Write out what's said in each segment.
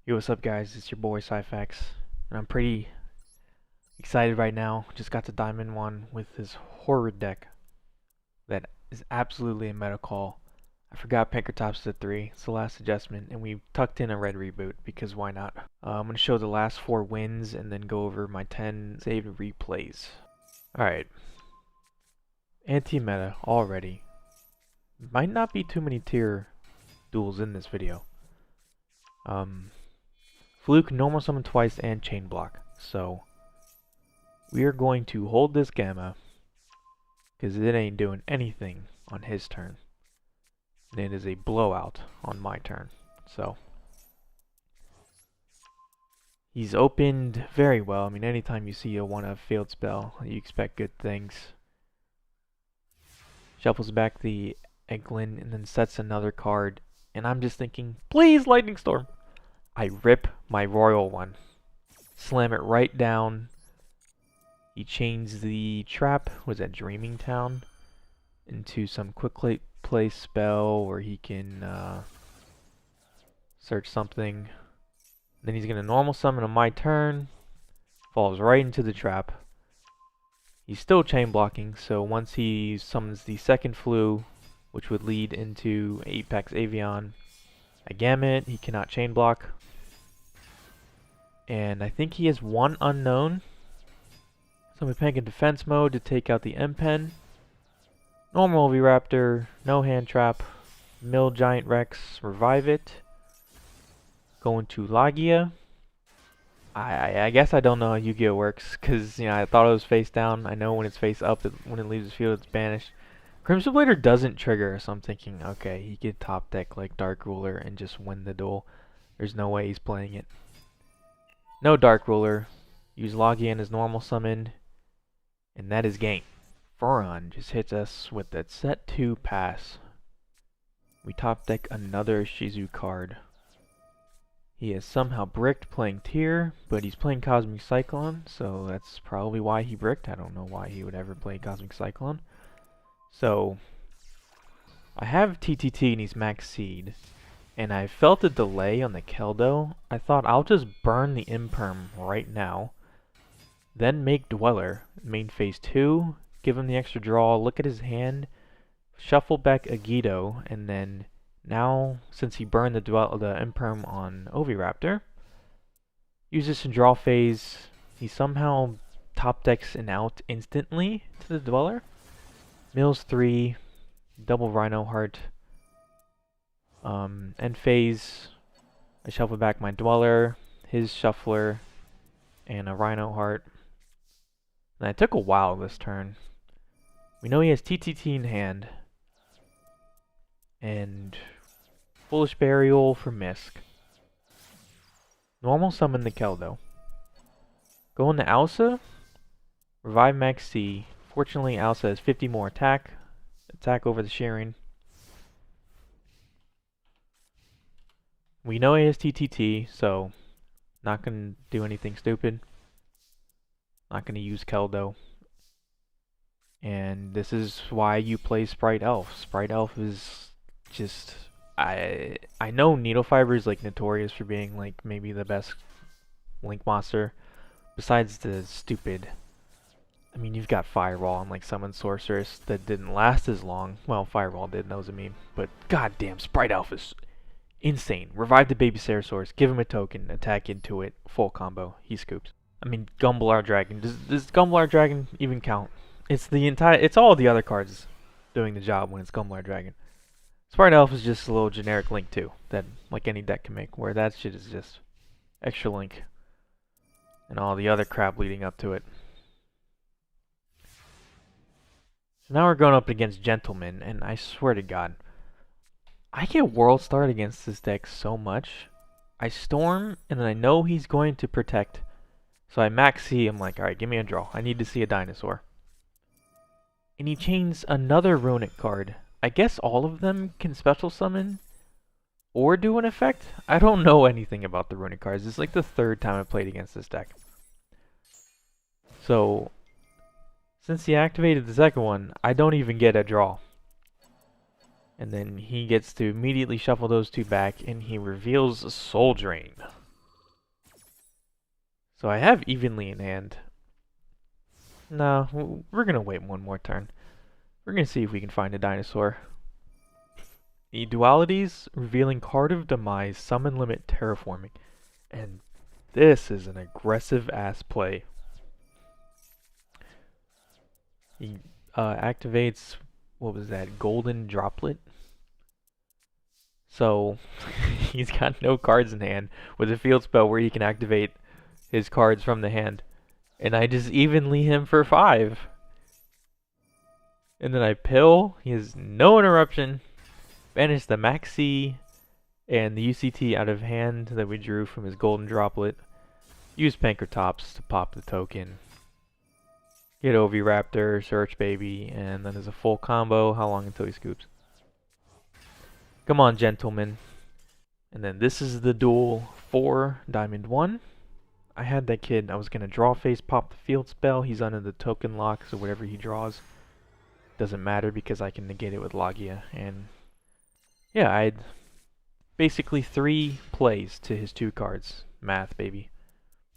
Yo, what's up guys? It's your boy Syphax, and I'm pretty excited right now. Just got to Diamond 1 with this horror deck that is absolutely a meta call. I forgot Pinkertops to 3, it's the last adjustment, and we tucked in a red reboot, because why not? I'm going to show the last 4 wins, and then go over my 10 saved replays. Alright, anti-meta already. Might not be too many tier duels in this video. Fluke, normal summon twice, and chain block. So, we are going to hold this Gamma, because it ain't doing anything on his turn. And it is a blowout on my turn. So, he's opened very well. I mean, anytime you see a 1-of field spell, you expect good things. Shuffles back the Egglin, and then sets another card. And I'm just thinking, please, Lightning Storm! I rip my Royal one, slam it right down. He chains the trap, was that Dreaming Town, into some quick play spell where he can search something. Then he's going to normal summon on my turn, falls right into the trap. He's still chain blocking, so once he summons the second flu, which would lead into Apex Avian, I Gamut, he cannot chain block. And I think he has one unknown. So I'm playing in defense mode to take out the M-Pen. Normal V-Raptor, no hand trap. Mill Giant Rex, revive it. Going to Lagia. I guess I don't know how Yu-Gi-Oh works, because I thought it was face down. I know when it's face up, when it leaves the field, it's banished. Crimson Blader doesn't trigger, so I'm thinking, okay, he could top deck like Dark Ruler and just win the duel. There's no way he's playing it. No Dark Ruler. Use Lagia in his normal summon. And that is game. Furon just hits us with that set 2 pass. We top deck another Ishizu card. He has somehow bricked playing Tear, but he's playing Cosmic Cyclone, so that's probably why he bricked. I don't know why he would ever play Cosmic Cyclone. So, I have TTT and he's Max Seed. And I felt a delay on the Keldo. I thought I'll just burn the Imperm right now. Then make Dweller, main phase 2, give him the extra draw, look at his hand, shuffle back Agito, and then now, since he burned the Imperm on Oviraptor, use this in draw phase. He somehow top decks an out instantly to the Dweller. Mills 3, double Rhino Heart. End phase, I shuffle back my Dweller, his Shuffler, and a Rhino Heart. And I took a while this turn. We know he has TTT in hand. And Foolish Burial for Misk. Normal summon the Keldo. Go into Alsa. Revive Max C. Fortunately, Alsa has 50 more attack. Attack over the Shearing. We know he has TTT, so not going to do anything stupid. Not going to use Keldo. And this is why you play Sprite Elf. Sprite Elf is just... I know Needle Fiber is like notorious for being like maybe the best Link monster. Besides the stupid... I mean, you've got Fireball and like Summon Sorceress that didn't last as long. Well, Fireball did, that was a meme. But goddamn, Sprite Elf is insane. Revive the baby Ceratosaurus, give him a token, attack into it, full combo, he scoops. I mean, Gumblar Dragon. Does Gumblar Dragon even count? It's all the other cards doing the job when it's Gumblar Dragon. Sprite Elf is just a little generic Link too, that like any deck can make, where that shit is just extra Link. And all the other crap leading up to it. So now we're going up against Gentleman, and I swear to God, I get World Start against this deck so much. I Storm, and then I know he's going to protect. So I Max C, I'm like, alright, give me a draw. I need to see a dinosaur. And he chains another Runic card. I guess all of them can special summon or do an effect? I don't know anything about the Runic cards. It's like the 3rd time I played against this deck. So, since he activated the second one, I don't even get a draw. And then he gets to immediately shuffle those 2 back, and he reveals Soul Drain. So I have evenly in hand. No, we're gonna wait one more turn. We're gonna see if we can find a dinosaur. The dualities, revealing card of demise, summon limit terraforming. And this is an aggressive ass play. He activates, what was that, golden droplet? So he's got no cards in hand with a field spell where he can activate his cards from the hand. And I just evenly him for 5. And then I pill, he has no interruption. Banish the Maxi and the UCT out of hand that we drew from his golden droplet. Use Pankratops to pop the token. Get Oviraptor, search baby, and then as a full combo, how long until he scoops? Come on, gentlemen. And then this is the duel for Diamond 1. I had that kid, I was going to draw face, pop the field spell. He's under the token lock, so whatever he draws doesn't matter because I can negate it with Logia. And yeah, I had basically 3 plays to his 2 cards. Math, baby.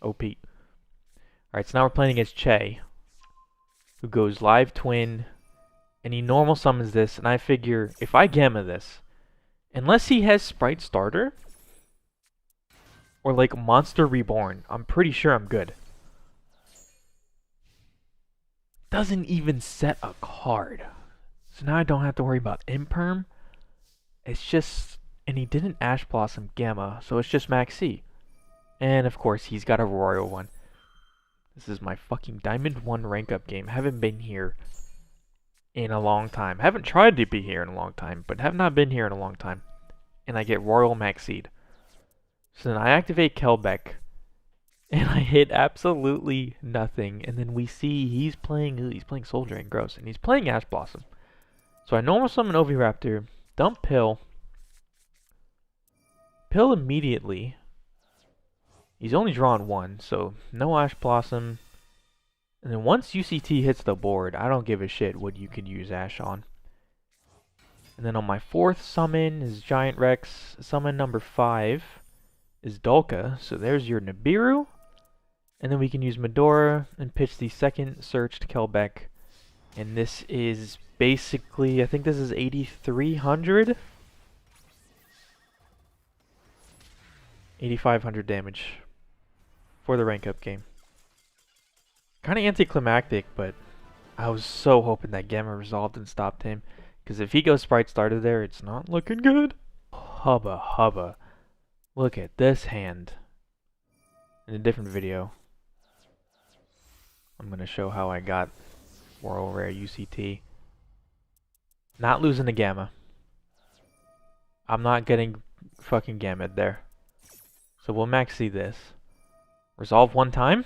OP. Alright, so now we're playing against Che, who goes live twin, and he normal summons this, and I figure if I Gamma this, unless he has Sprite Starter, or like Monster Reborn, I'm pretty sure I'm good. Doesn't even set a card. So now I don't have to worry about Imperm. It's just, and he didn't Ash Blossom Gamma, so it's just Maxi. And of course, he's got a Royal one. This is my fucking Diamond 1 rank up game. Haven't been here in a long time. Haven't tried to be here in a long time, but have not been here in a long time. And I get Royal Maxied. So then I activate Kelbeck, and I hit absolutely nothing. And then we see he's playing Soul Drain, gross, and he's playing Ash Blossom. So I normal summon Oviraptor, dump Pill immediately. He's only drawn 1, so no Ash Blossom. And then once UCT hits the board, I don't give a shit what you could use Ash on. And then on my 4th summon is Giant Rex. Summon number 5 is Dulka. So there's your Nibiru. And then we can use Medora and pitch the 2nd searched Kelbeck. And this is basically, I think this is 8,300. 8,500 damage for the rank up game. Kind of anticlimactic, but I was so hoping that Gamma resolved and stopped him. Because if he goes Sprite Starter there, it's not looking good. Hubba hubba. Look at this hand. In a different video, I'm going to show how I got World Rare UCT. Not losing the Gamma. I'm not getting fucking Gamma there. So we'll maxi this. Resolve 1 time.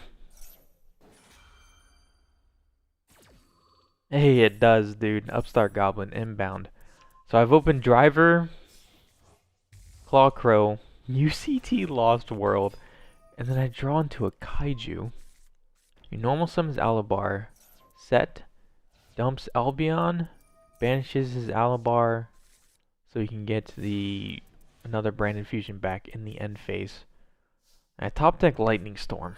Hey, it does, dude. Upstart Goblin, inbound. So I've opened Driver, Claw Crow, UCT Lost World, and then I draw into a Kaiju. You normal summons Alabar, set, dumps Albion, banishes his Alabar, so he can get the another Branded Fusion back in the end phase. And I top deck Lightning Storm.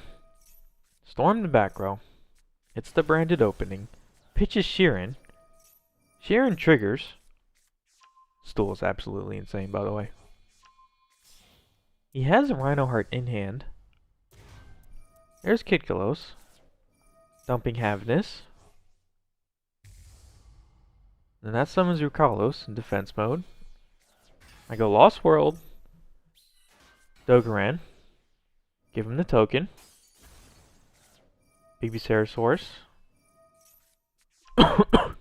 Storm the back row. It's the branded opening. Pitches Sheeran. Sheeran triggers. Stool is absolutely insane, by the way. He has a Rhino Heart in hand. There's Kitkalos. Dumping Havness. Then that summons Rukalos in defense mode. I go Lost World. Dogoran. Give him the token. Baby Ceratosaurus.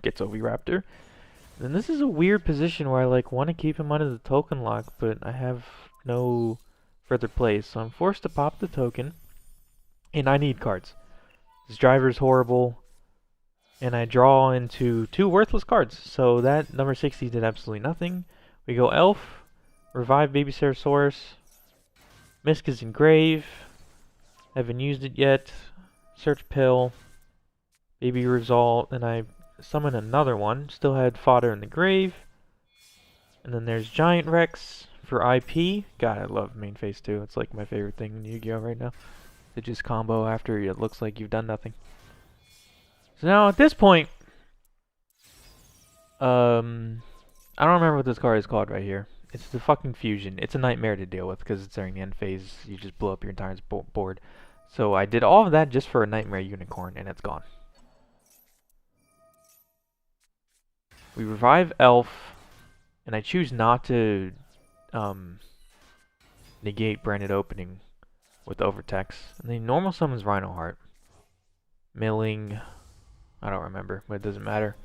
Gets Oviraptor. Then this is a weird position where I like want to keep him under the token lock, but I have no further plays, so I'm forced to pop the token. And I need cards. This driver's horrible. And I draw into 2 worthless cards. So that number 60 did absolutely nothing. We go Elf. Revive Baby Ceratosaurus. Misk is in grave. Haven't used it yet. Search Pill. Baby Result. And I summon another one. Still had fodder in the grave. And then there's Giant Rex for IP. God, I love main phase 2. It's like my favorite thing in Yu-Gi-Oh! Right now. to just combo after it looks like you've done nothing. So now at this point, I don't remember what this card is called right here. It's the fucking fusion. It's a nightmare to deal with because it's during the end phase. You just blow up your entire board. So I did all of that just for a nightmare unicorn, and it's gone. We revive Elf, and I choose not to negate Branded Opening with Overtext. And then normal summons Rhinoheart. Milling, I don't remember, but it doesn't matter.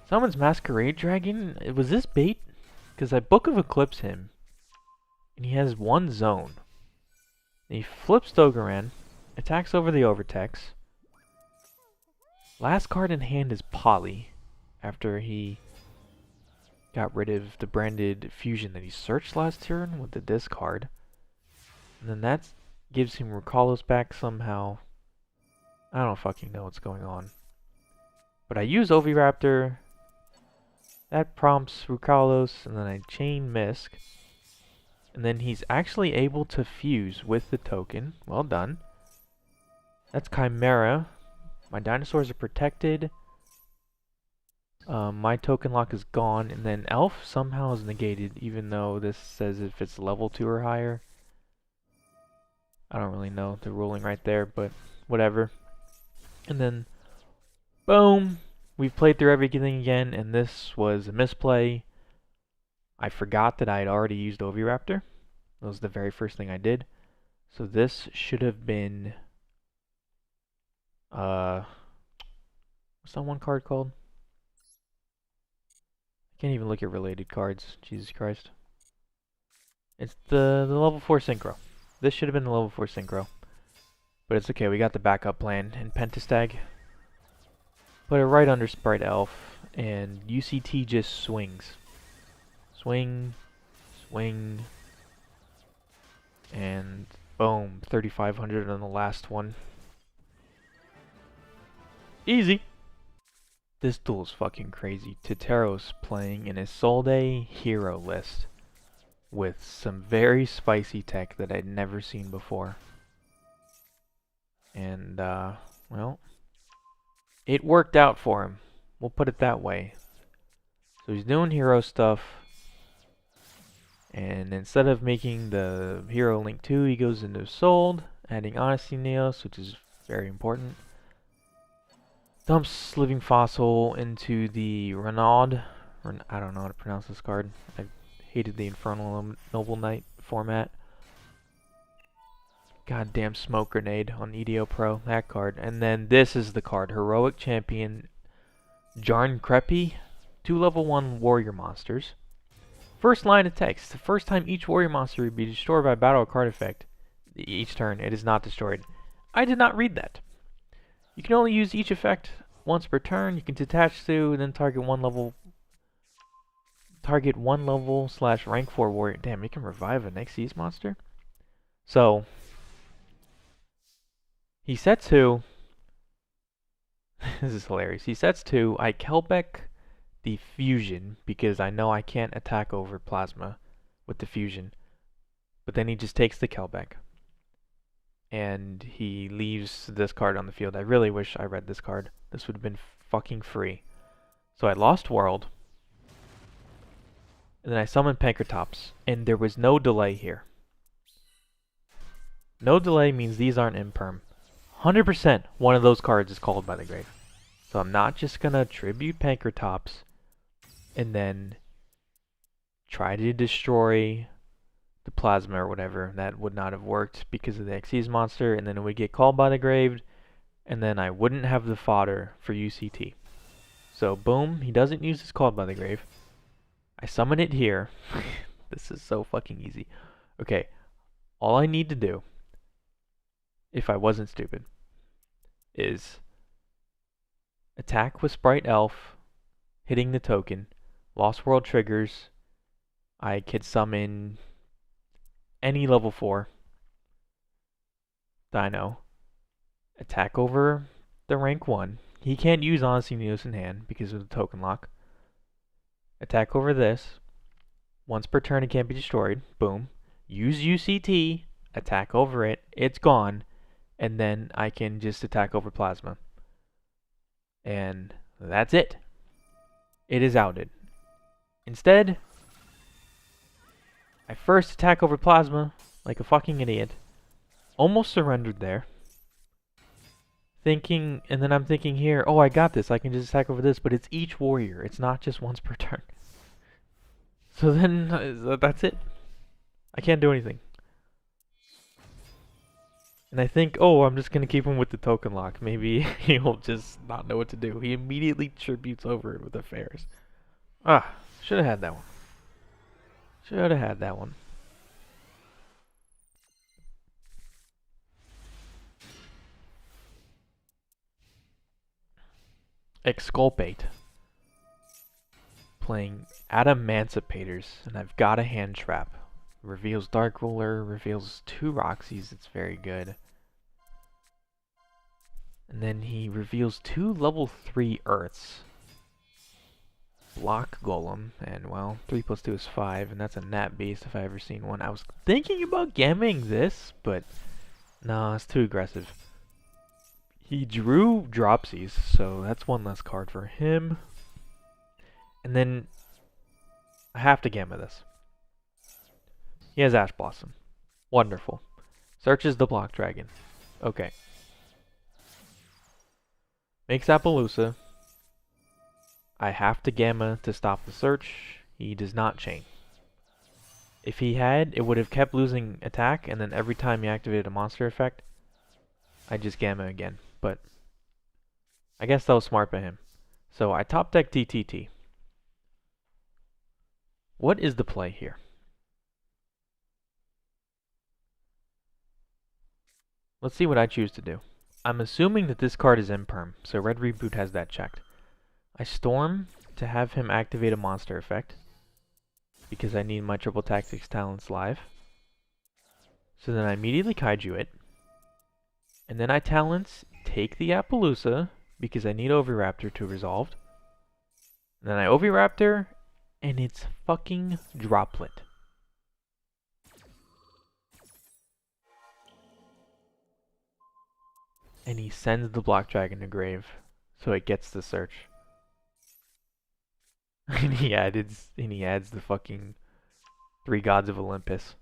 Summons Masquerade Dragon? Was this bait? Because I Book of Eclipse him, and he has one zone. And he flips Dogoran, attacks over the Overtext. Last card in hand is Poly, after he got rid of the branded fusion that he searched last turn with the discard. And then that gives him Rukalos back somehow. I don't fucking know what's going on. But I use Oviraptor. That prompts Rukalos, and then I chain Misk. And then he's actually able to fuse with the token. Well done. That's Chimera. My dinosaurs are protected. My token lock is gone, and then Elf somehow is negated, even though this says if it's level 2 or higher. I don't really know the ruling right there, but whatever. And then, boom! We've played through everything again, and this was a misplay. I forgot that I had already used Oviraptor. That was the very first thing I did. So this should have been... what's that one card called? I can't even look at related cards. Jesus Christ. It's the level 4 Synchro. This should have been the level 4 Synchro. But it's okay, we got the backup plan in Pentastag. Put it right under Sprite Elf, and UCT just swings. Swing, swing, and boom, 3,500 on the last one. Easy! This duel is fucking crazy. Tetero's playing in his Solday hero list with some very spicy tech that I'd never seen before. And, well, it worked out for him. We'll put it that way. So he's doing hero stuff. And instead of making the hero link 2, he goes into Sold, adding Honesty Neos, which is very important. Dumps Living Fossil into the Renaud. I don't know how to pronounce this card. I hated the Infernal Noble Knight format. Goddamn Smoke Grenade on EDO Pro, that card. And then this is the card, Heroic Champion Jarn Creppy. 2 level 1 warrior monsters. First line of text. The first time each warrior monster would be destroyed by battle or card effect each turn, it is not destroyed. I did not read that. You can only use each effect once per turn. You can detach to, and then target one level / rank 4 warrior. Damn, you can revive an Xyz monster? So, he sets 2. This is hilarious. He sets 2. I Kelbeck the fusion because I know I can't attack over plasma with the fusion. But then he just takes the Kelbeck. And he leaves this card on the field. I really wish I read this card. This would have been fucking free. So I lost World. And then I summoned Pankratops. And there was no delay here. No delay means these aren't imperm. 100% one of those cards is called by the grave. So I'm not just going to tribute Pankratops and then try to destroy the plasma or whatever. That would not have worked because of the Xyz monster, and then it would get called by the grave, and then I wouldn't have the fodder for UCT. So boom, he doesn't use his called by the grave. I summon it here. This is so fucking easy. Okay, all I need to do, if I wasn't stupid, is attack with Sprite Elf, hitting the token, Lost World triggers, I could summon any level 4 Dino, attack over the rank 1. He can't use Honesty Neos in hand because of the token lock. Attack over this. Once per turn it can't be destroyed. Boom. Use UCT, attack over it. It's gone. and then I can just attack over plasma. And that's it. It is outed. Instead, I first attack over plasma like a fucking idiot. Almost surrendered there. Thinking, and then I'm thinking here, oh, I got this. I can just attack over this, but it's each warrior. It's not just once per turn. So then, that's it. I can't do anything. And I think, oh, I'm just going to keep him with the token lock. Maybe he'll just not know what to do. He immediately tributes over it with affairs. Ah, should have had that one. Should have had that one. Exculpate. Playing Adamancipators, and I've got a hand trap. Reveals Dark Ruler, reveals 2 Roxys, it's very good. And then he reveals 2 level 3 Earths. Block Golem, and well, 3 plus 2 is 5, and that's a nat beast if I ever seen one. I was thinking about gamming this, but nah, it's too aggressive. He drew Dropsies, so that's one less card for him. And then I have to gamma this. He has Ash Blossom. Wonderful. Searches the Block Dragon. Okay. Makes Appaloosa. I have to gamma to stop the search. He does not chain. If he had, it would have kept losing attack, and then every time he activated a monster effect, I'd just gamma again. But I guess that was smart by him. So I top deck TTT. What is the play here? Let's see what I choose to do. I'm assuming that this card is imperm, so Red Reboot has that checked. I Storm to have him activate a monster effect, because I need my Triple Tactics Talents live. So then I immediately Kaiju it, and then I Talents take the Appaloosa, because I need Oviraptor to resolve. And then I Oviraptor, and it's fucking Droplet. And he sends the Block Dragon to grave, so it gets the search. and he adds the fucking 3 Gods of Olympus.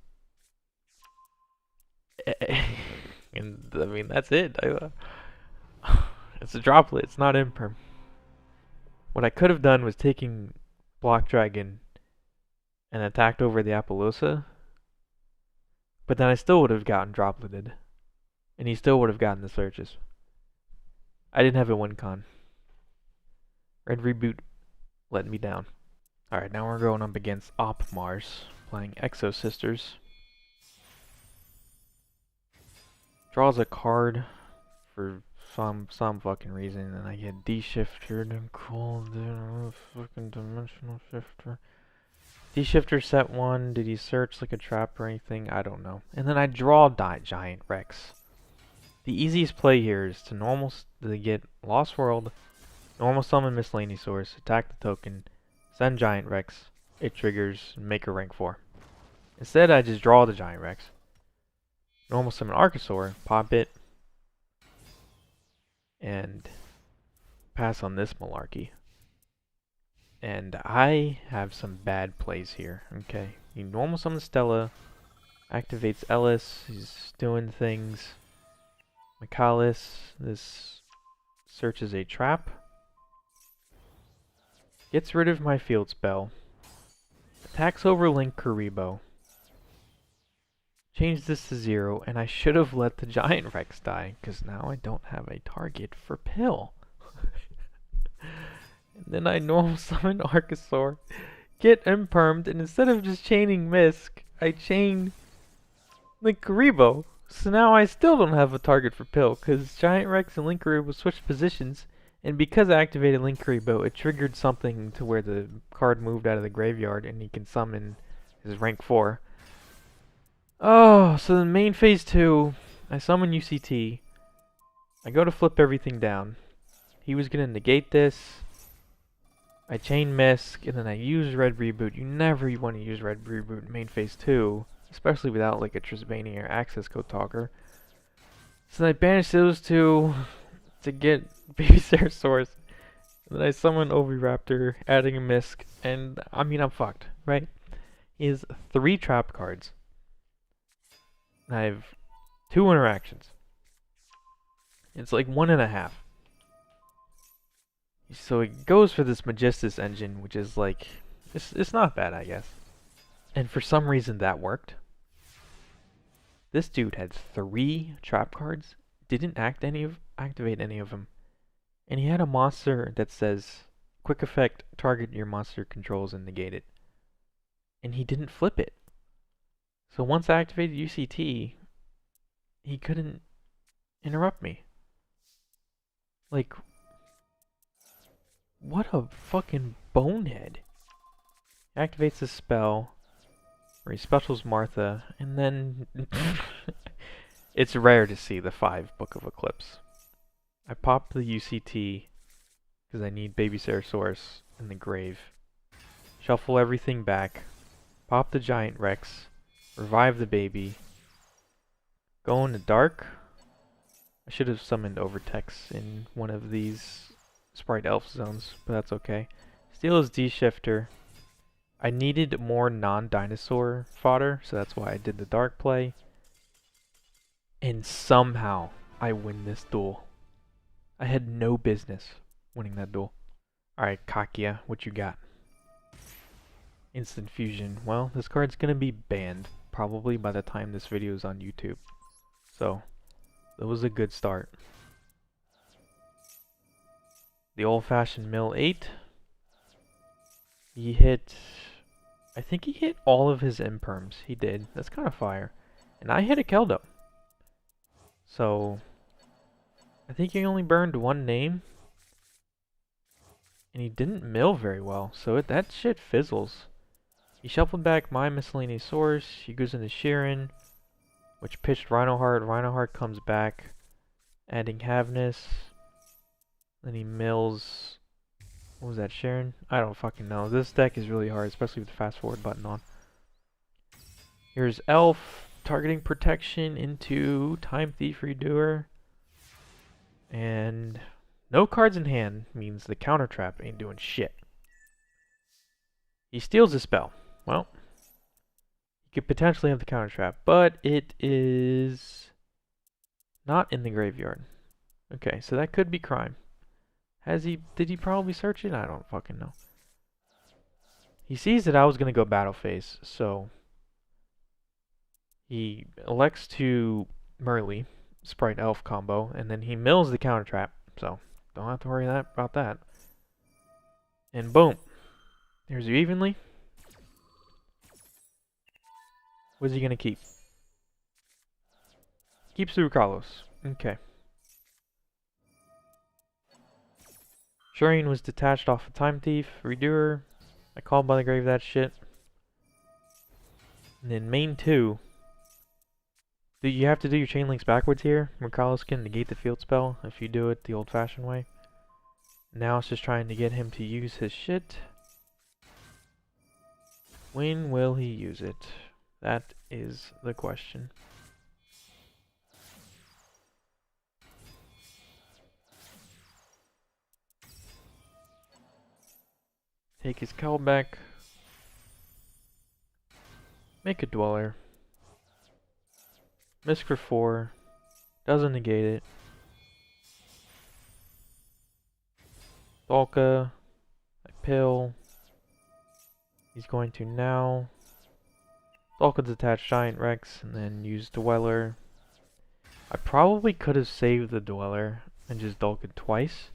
And I mean that's it. It's a Droplet. It's not imperm. What I could have done was taking Block Dragon and attacked over the Appaloosa, but then I still would have gotten Dropleted. And he still would have gotten the searches. I didn't have a win con. Red Reboot let me down. Alright, now we're going up against Op Mars, playing Exo Sisters. Draws a card for some fucking reason, and I get D-Shifter and called fucking Dimensional Shifter. D-Shifter set 1, did he search like a trap or anything? I don't know. And then I draw Giant Rex. The easiest play here is to get Lost World, normal summon Miscellaneous Source, attack the token, send Giant Rex, it triggers, make a rank 4. Instead, I just draw the Giant Rex, normal summon Archosaur, pop it, and pass on this malarkey. And I have some bad plays here, okay? You normal summon Stella, activates Ellis, he's doing things. Michalis, this searches a trap. Gets rid of my field spell. Attacks over Link Karibo. Change this to 0, and I should have let the Giant Rex die, because now I don't have a target for Pill. And then I normal summon Archosaur, get impermed, and instead of just chaining Misk, I chain Link Karibo. So now I still don't have a target for Pill, because Giant Rex and Link Karibo switched positions, and because I activated Link Karibo, it triggered something to where the card moved out of the graveyard, and he can summon his rank 4. Oh, so then main phase 2, I summon UCT, I go to flip everything down. He was going to negate this, I chain Misk, and then I use Red Reboot. You never want to use Red Reboot in main phase 2. Especially without like a Trisbania or access code talker. So then I banished those two to get Baby Ceratosaurus. And then I summon Oviraptor, adding a Misk, and I mean I'm fucked, right? He has 3 trap cards. I have 2 interactions. It's like 1.5. So it goes for this Magistus engine, which is like, it's not bad, I guess. And for some reason that worked. This dude had 3 trap cards, didn't activate any of them. And he had a monster that says, quick effect, target your monster controls and negate it. And he didn't flip it. So once I activated UCT, he couldn't interrupt me. Like, what a fucking bonehead. He activates a spell, where he specials Martha, and then it's rare to see the 5 Book of Eclipse. I pop the UCT because I need Baby Ceratosaurus in the grave. Shuffle everything back. Pop the Giant Rex. Revive the baby. Go into dark. I should have summoned Overtex in one of these Sprite Elf zones, but that's okay. Steal his D-Shifter. I needed more non-dinosaur fodder, so that's why I did the dark play. And somehow I win this duel. I had no business winning that duel. Alright, Kakia, what you got? Instant Fusion. Well, this card's gonna be banned, probably by the time this video is on YouTube. So, that was a good start. The old-fashioned mill 8. He hit... I think he hit all of his imperms. He did. That's kind of fire. And I hit a Keldo. So, I think he only burned 1 name. And he didn't mill very well. So that shit fizzles. He shuffled back my miscellaneous source. He goes into Sheeran, which pitched Rhinoheart. Rhinoheart comes back, adding Havness. Then he mills... What was that, Sharon? I don't fucking know. This deck is really hard, especially with the fast forward button on. Here's Elf, targeting protection into Time Thief Redoer. And no cards in hand means the counter trap ain't doing shit. He steals a spell. Well, he could potentially have the counter trap, but it is not in the graveyard. Okay, so that could be crime. Did he probably search it? I don't fucking know. He sees that I was going to go battle phase, so he elects to Merly, Sprite Elf combo, and then he mills the counter trap, so don't have to worry about that. And boom. There's your evenly. What's he going to keep? Keeps through Carlos. Okay. Shireen was detached off of Time Thief, Redoer. I called by the grave that shit. And then main 2. You have to do your chain links backwards here. Carlos can negate the field spell if you do it the old fashioned way. Now it's just trying to get him to use his shit. When will he use it? That is the question. Take his cowl back. Make a Dweller. Misk for 4. Doesn't negate it. Dolka. I pill. He's going to now Dolka detach Giant Rex and then use Dweller. I probably could have saved the Dweller and just Dolka twice.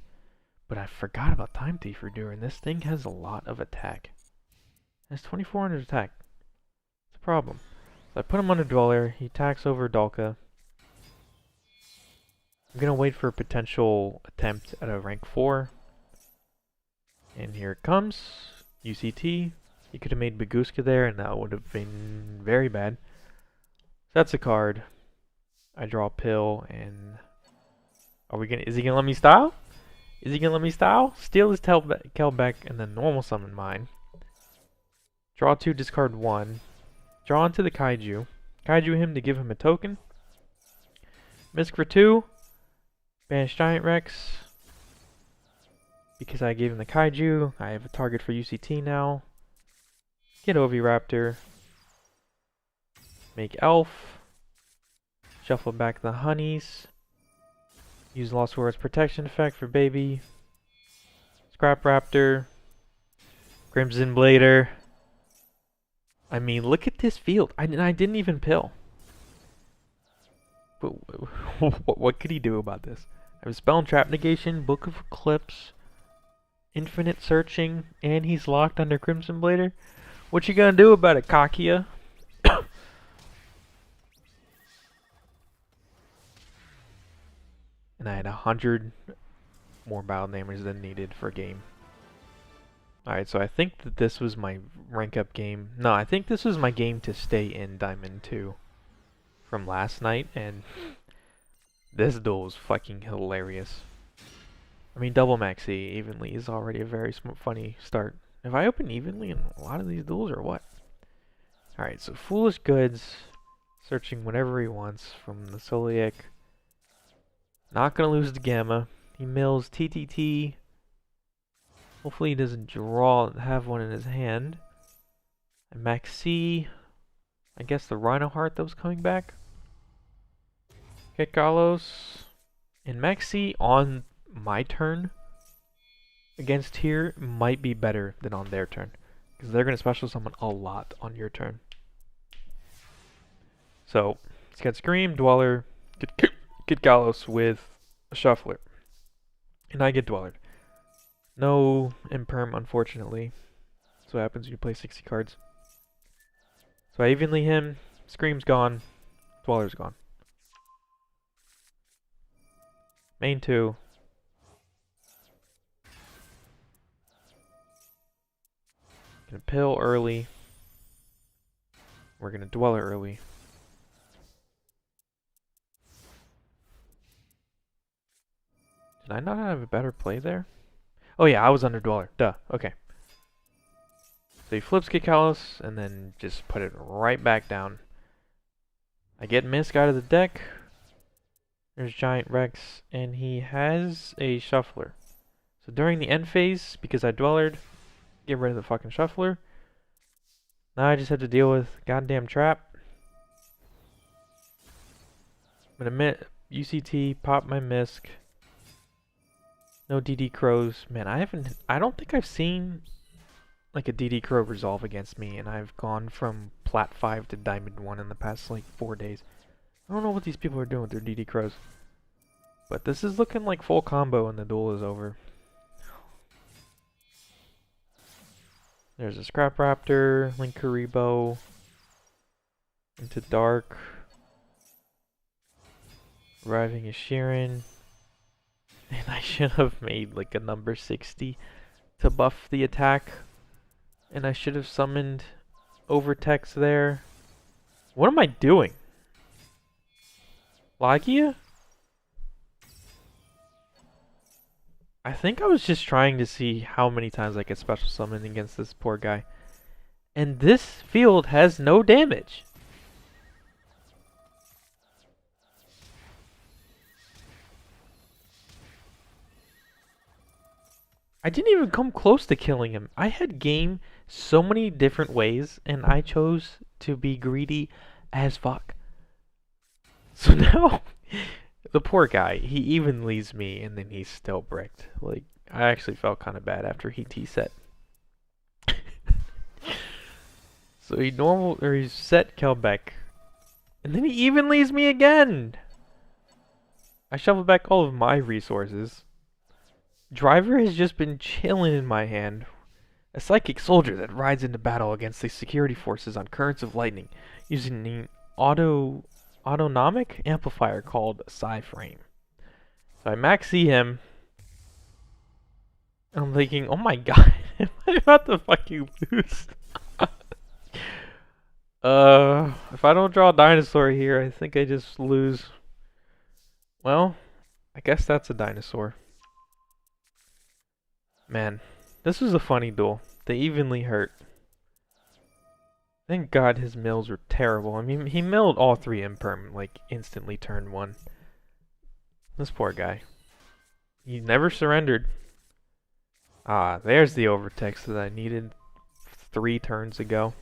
But I forgot about Time Thief Redoer, and this thing has a lot of attack. It has 2400 attack. It's a problem. So I put him under Dweller, he attacks over Dolka. I'm gonna wait for a potential attempt at a rank 4. And here it comes. UCT. He could have made Baguska there, and that would have been very bad. So that's a card. I draw a pill, and... Is he gonna let me style? Is he gonna let me style? Steal his Kel back and then normal summon mine. Draw 2, discard 1. Draw into the Kaiju. Kaiju him to give him a token. Misk for 2. Banish Giant Rex. Because I gave him the Kaiju, I have a target for UCT now. Get Oviraptor. Make Elf. Shuffle back the Honeys. Use Lost World's protection effect for baby. Scrap Raptor. Crimson Blader. I mean, look at this field. I didn't even pill. But what could he do about this? I have Spell and Trap Negation, Book of Eclipse, Infinite Searching, and he's locked under Crimson Blader. What you gonna do about it, Kakia? And I had 100 more battle damage than needed for a game. Alright, so I think that this was my rank up game. No, I think this was my game to stay in Diamond 2 from last night, and this duel was fucking hilarious. I mean, double maxi evenly is already a very funny start. Have I opened evenly in a lot of these duels or what? Alright, so Foolish Goods, searching whatever he wants from the Soliac. Not gonna lose the Gamma. He mills TTT. Hopefully he doesn't have one in his hand. And Maxi, I guess the Rhino Heart that was coming back. Get Galos. And Maxi on my turn against here might be better than on their turn. Because they're going to special summon a lot on your turn. So, he's got Scream, Dweller, get Galos with a Shuffler. And I get Dweller. No Imperm, unfortunately. That's what happens when you play 60 cards. So I evenly him, Scream's gone, Dweller's gone. Main 2. Gonna pill early. We're gonna Dweller early. Did I not have a better play there? Oh yeah, I was under Dweller. Duh. Okay. So he flips Kikalos and then just put it right back down. I get Misk out of the deck. There's Giant Rex, and he has a Shuffler. So during the end phase, because I Dwellered, get rid of the fucking Shuffler. Now I just have to deal with goddamn Trap. I'm gonna UCT, pop my Misk. No DD Crows. Man, I don't think I've seen like a DD Crow resolve against me, and I've gone from Plat 5 to Diamond 1 in the past like 4 days. I don't know what these people are doing with their DD Crows. But this is looking like full combo and the duel is over. There's a Scrap Raptor, Link Karibo, into Dark. Arriving is Sheeran. And I should have made like a number 60 to buff the attack. And I should have summoned Overtext there. What am I doing? Lagia? I think I was just trying to see how many times I could special summon against this poor guy. And this field has no damage. I didn't even come close to killing him. I had game so many different ways, and I chose to be greedy as fuck. So now, the poor guy, he even leaves me, and then he's still bricked. Like, I actually felt kind of bad after he T-set. So he set Kelbeck, and then he even leaves me again. I shuffle back all of my resources. Driver has just been chilling in my hand. A psychic soldier that rides into battle against the security forces on currents of lightning using an autonomic amplifier called Psy-Frame. So I maxi him. And I'm thinking, oh my god, am I about to fucking lose? If I don't draw a dinosaur here, I think I just lose. Well, I guess that's a dinosaur. Man, this was a funny duel. They evenly hurt. Thank God his mills were terrible. I mean, he milled all 3 Imperm, like, instantly turn 1. This poor guy. He never surrendered. Ah, there's the overtext that I needed 3 turns ago.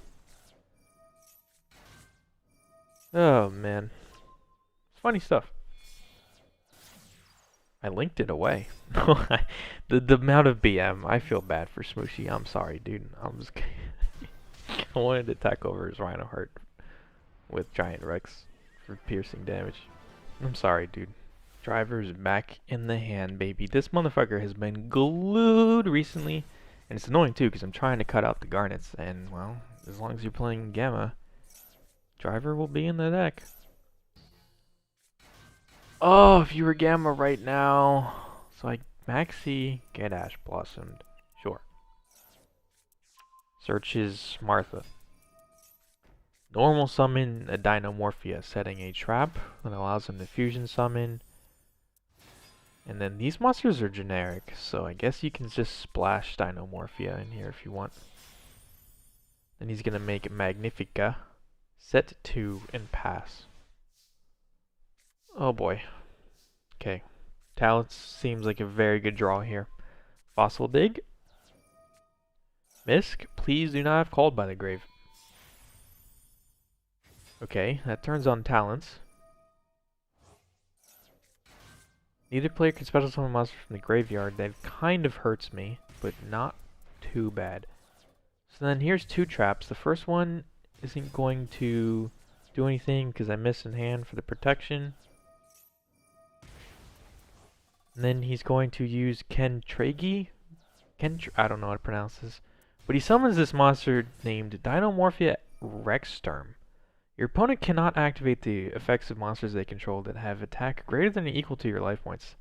Oh, man. It's funny stuff. I linked it away. the amount of BM, I feel bad for Smooshy. I'm sorry, dude. I'm just I wanted to attack over his Rhino Heart with Giant Rex for piercing damage. I'm sorry, dude. Driver's back in the hand, baby. This motherfucker has been glued recently. And it's annoying, too, because I'm trying to cut out the Garnets. And, well, as long as you're playing Gamma, Driver will be in the deck. Oh, if you were Gamma right now. So I Maxi, get Ash Blossomed. Sure. Searches Martha. Normal summon a Dinomorphia, setting a trap that allows him to fusion summon. And then these monsters are generic, so I guess you can just splash Dinomorphia in here if you want. Then he's gonna make it Magnifica, set 2, and pass. Oh boy. Okay. Talents seems like a very good draw here. Fossil Dig. Misk, please do not have Called by the Grave. Okay, that turns on Talents. Neither player can special summon monsters from the graveyard. That kind of hurts me, but not too bad. So then here's 2 traps. The first one isn't going to do anything because I miss in hand for the protection. And then he's going to use Kentragi. I don't know how to pronounce this. But he summons this monster named Dinomorphia Rexsturm. Your opponent cannot activate the effects of monsters they control that have attack greater than or equal to your life points.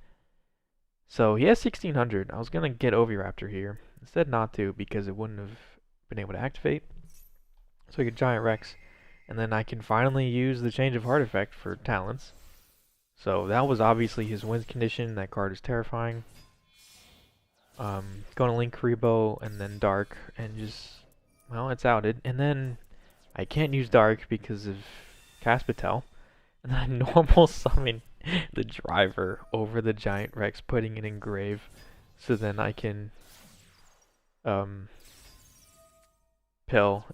So he has 1600. I was going to get Oviraptor here. Instead not to, because it wouldn't have been able to activate. So I get Giant Rex. And then I can finally use the Change of Heart effect for Talents. So that was obviously his win condition. That card is terrifying. Going to link Karibo and then Dark. And just, well, it's outed. And then I can't use Dark because of Caspitel. And then I normal summon the Driver over the Giant Rex, putting it in Grave. So then I can Pill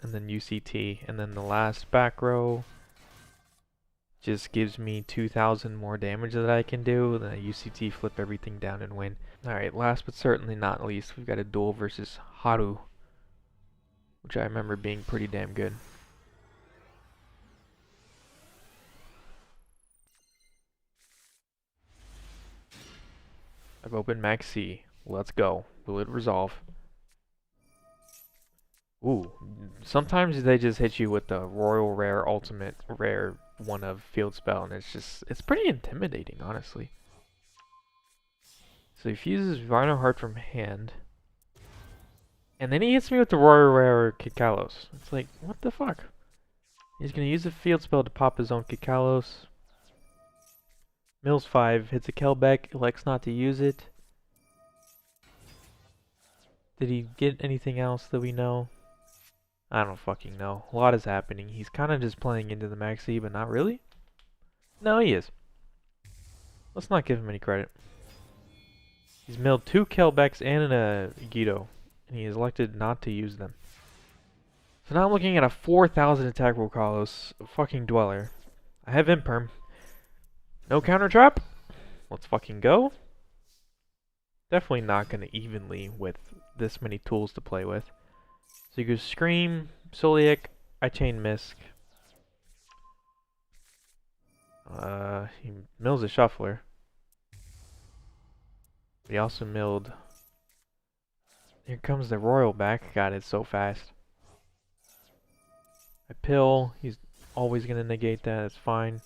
and then UCT. And then the last back row just gives me 2,000 more damage that I can do. Then I UCT, flip everything down and win. Alright, last but certainly not least, we've got a duel versus Haru, which I remember being pretty damn good. I've opened Maxi. Let's go. Will it resolve? Ooh, sometimes they just hit you with the Royal Rare Ultimate Rare one of Field Spell, and it's pretty intimidating, honestly. So he fuses Rhino Heart from hand, and then he hits me with the Royal Rare Kikalos. It's like, what the fuck? He's gonna use a Field Spell to pop his own Kikalos. Mills 5, hits a Kelbeck, elects not to use it. Did he get anything else that we know? I don't fucking know. A lot is happening. He's kind of just playing into the Maxi, but not really? No, he is. Let's not give him any credit. He's milled 2 Kelbecks and a Guido, and he has elected not to use them. So now I'm looking at a 4,000 attack roll Kalos, fucking Dweller. I have Imperm. No counter trap. Let's fucking go. Definitely not going to evenly with this many tools to play with. So you go Scream, Soliac, I chain Misk. He mills a Shuffler. But he also milled. Here comes the Royal back. God, it's so fast. I pill. He's always going to negate that. It's fine.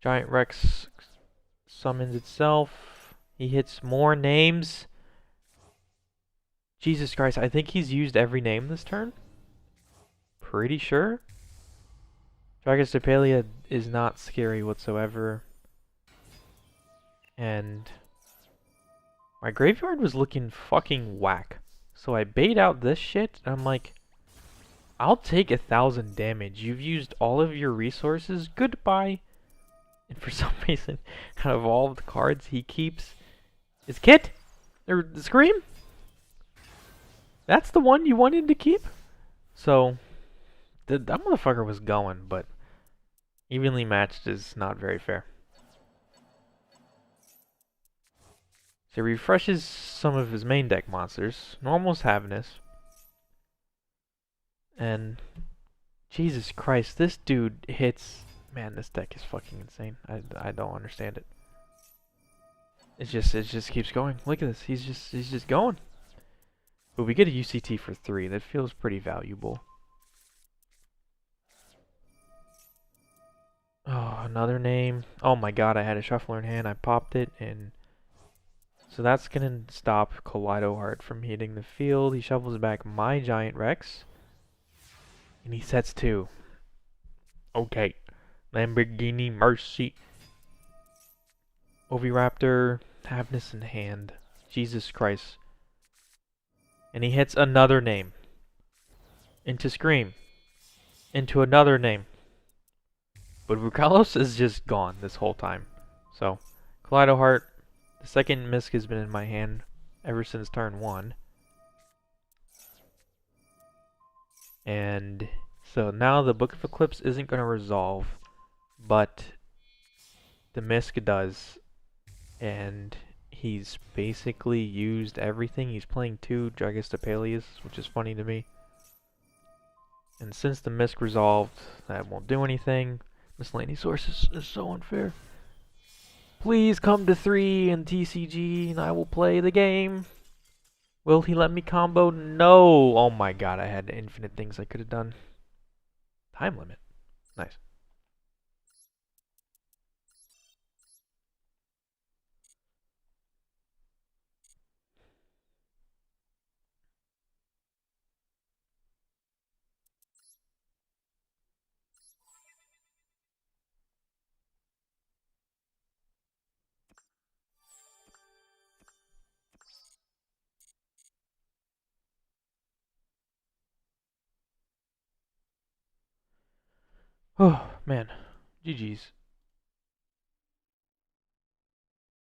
Giant Rex summons itself. He hits more names. Jesus Christ, I think he's used every name this turn. Pretty sure. Dragostophalia is not scary whatsoever. And my graveyard was looking fucking whack. So I bait out this shit, and I'm like, I'll take 1,000 damage. You've used all of your resources. Goodbye. And for some reason, out of all the cards he keeps is Kit? Or the Scream? That's the one you wanted to keep? So, that motherfucker was going, but evenly matched is not very fair. So he refreshes some of his main deck monsters. Normal's Havness. And Jesus Christ, this dude hits... Man, this deck is fucking insane. I don't understand it. It just keeps going. Look at this. He's just going. But we get a UCT for 3. That feels pretty valuable. Oh, another name. Oh my god, I had a shuffler in hand. I popped it, and so that's gonna stop Kaleido Heart from hitting the field. He shuffles back my Giant Rex, and he sets 2. Okay. Lamborghini Mercy. Oviraptor, Havness in hand. Jesus Christ. And he hits another name. Into Scream. Into another name. But Rukalos is just gone this whole time. So, Kaleido Heart. The second Misk has been in my hand ever since turn 1. And so now the Book of Eclipse isn't going to resolve. But the Misk does. And he's basically used everything. He's playing 2 Dragostapalias, which is funny to me. And since the Misk resolved, that won't do anything. Miscellaneous sources is so unfair. Please come to 3 in TCG and I will play the game. Will he let me combo? No! Oh my god, I had infinite things I could have done. Time limit. Nice. Oh, man. GG's.